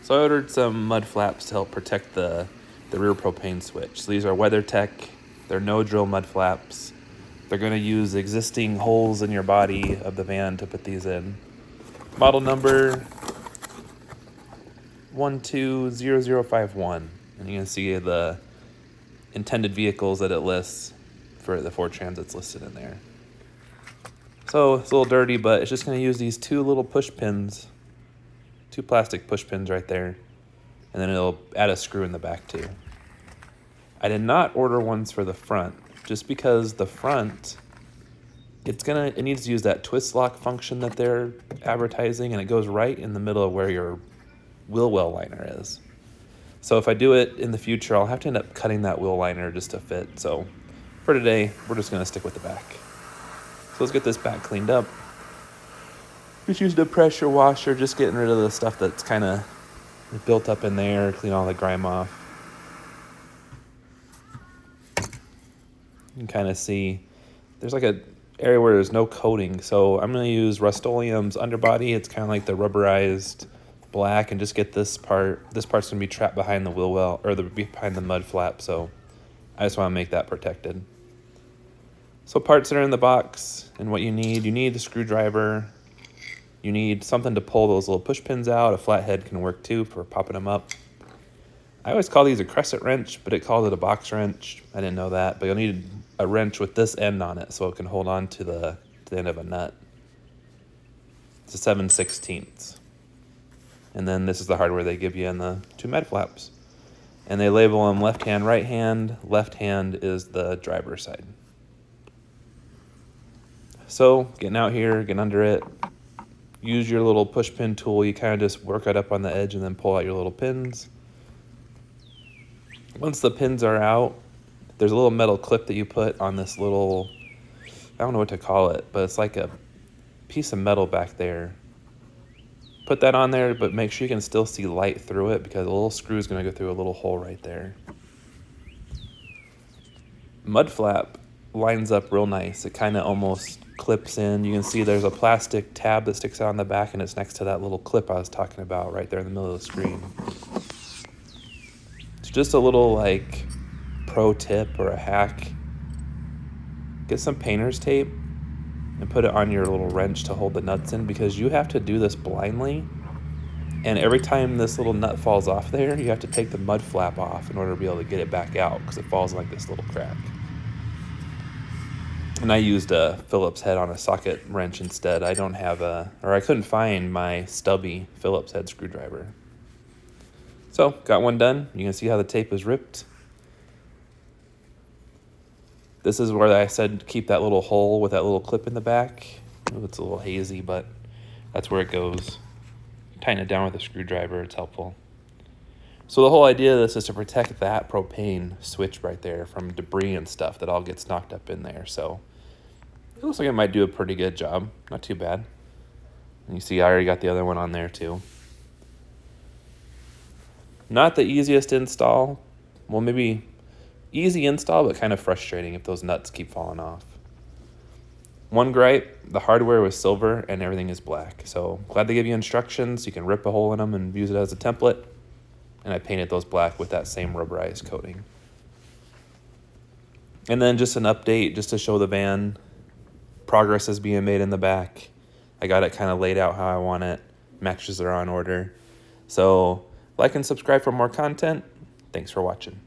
So I ordered some mud flaps to help protect the rear propane switch. So these are Weathertech. They're no drill mud flaps. They're going to use existing holes in your body of the van to put these in. Model number 120051. And you can see the intended vehicles that it lists for the Ford Transit's listed in there. So it's a little dirty, but it's just going to use these two little push pins, two plastic push pins right there, and then it'll add a screw in the back too. I did not order ones for the front, just because the front, it needs to use that twist lock function that they're advertising, and it goes right in the middle of where your wheel well liner is. So if I do it in the future, I'll have to end up cutting that wheel liner just to fit. So for today, we're just going to stick with the back. So let's get this back cleaned up. Just using a pressure washer, just getting rid of the stuff that's kind of built up in there, clean all the grime off. You can kind of see there's like a area where there's no coating. So I'm going to use Rust-Oleum's underbody. It's kind of like the rubberized black, and just get this part. This part's going to be trapped behind the wheel well, or behind the mud flap. So I just want to make that protected. So parts that are in the box and what you need the screwdriver. You need something to pull those little push pins out. A flathead can work too for popping them up. I always call these a crescent wrench, but it calls it a box wrench. I didn't know that, but you'll need a wrench with this end on it so it can hold on to the end of a nut. It's a 7/16. And then this is the hardware they give you in the two mud flaps. And they label them left hand, right hand. Left hand is the driver's side. So getting out here, getting under it, use your little push pin tool. You kind of just work it up on the edge and then pull out your little pins. Once the pins are out, there's a little metal clip that you put on this little, I don't know what to call it, but it's like a piece of metal back there. Put that on there, but make sure you can still see light through it, because a little screw is going to go through a little hole right there. Mud flap lines up real nice. It kind of almost clips in. You can see there's a plastic tab that sticks out on the back, and it's next to that little clip I was talking about right there in the middle of the screen. It's just a little like pro tip or a hack. Get some painter's tape and put it on your little wrench to hold the nuts in, because you have to do this blindly, and every time this little nut falls off there, you have to take the mud flap off in order to be able to get it back out, because it falls like this little crack. And I used a Phillips head on a socket wrench instead. I couldn't find my stubby Phillips head screwdriver. So got one done. You can see how the tape is ripped. This is where I said keep that little hole with that little clip in the back. It's a little hazy, but that's where it goes. Tighten it down with a screwdriver, it's helpful. So the whole idea of this is to protect that propane switch right there from debris and stuff that all gets knocked up in there. So it looks like it might do a pretty good job. Not too bad. And you see I already got the other one on there too. Not the easiest to install. Well, maybe easy install, but kind of frustrating if those nuts keep falling off. One gripe, the hardware was silver and everything is black. So glad they give you instructions. You can rip a hole in them and use it as a template. And I painted those black with that same rubberized coating. And then just an update just to show the van. Progress is being made in the back. I got it kind of laid out how I want it. Matches are on order. So like and subscribe for more content. Thanks for watching.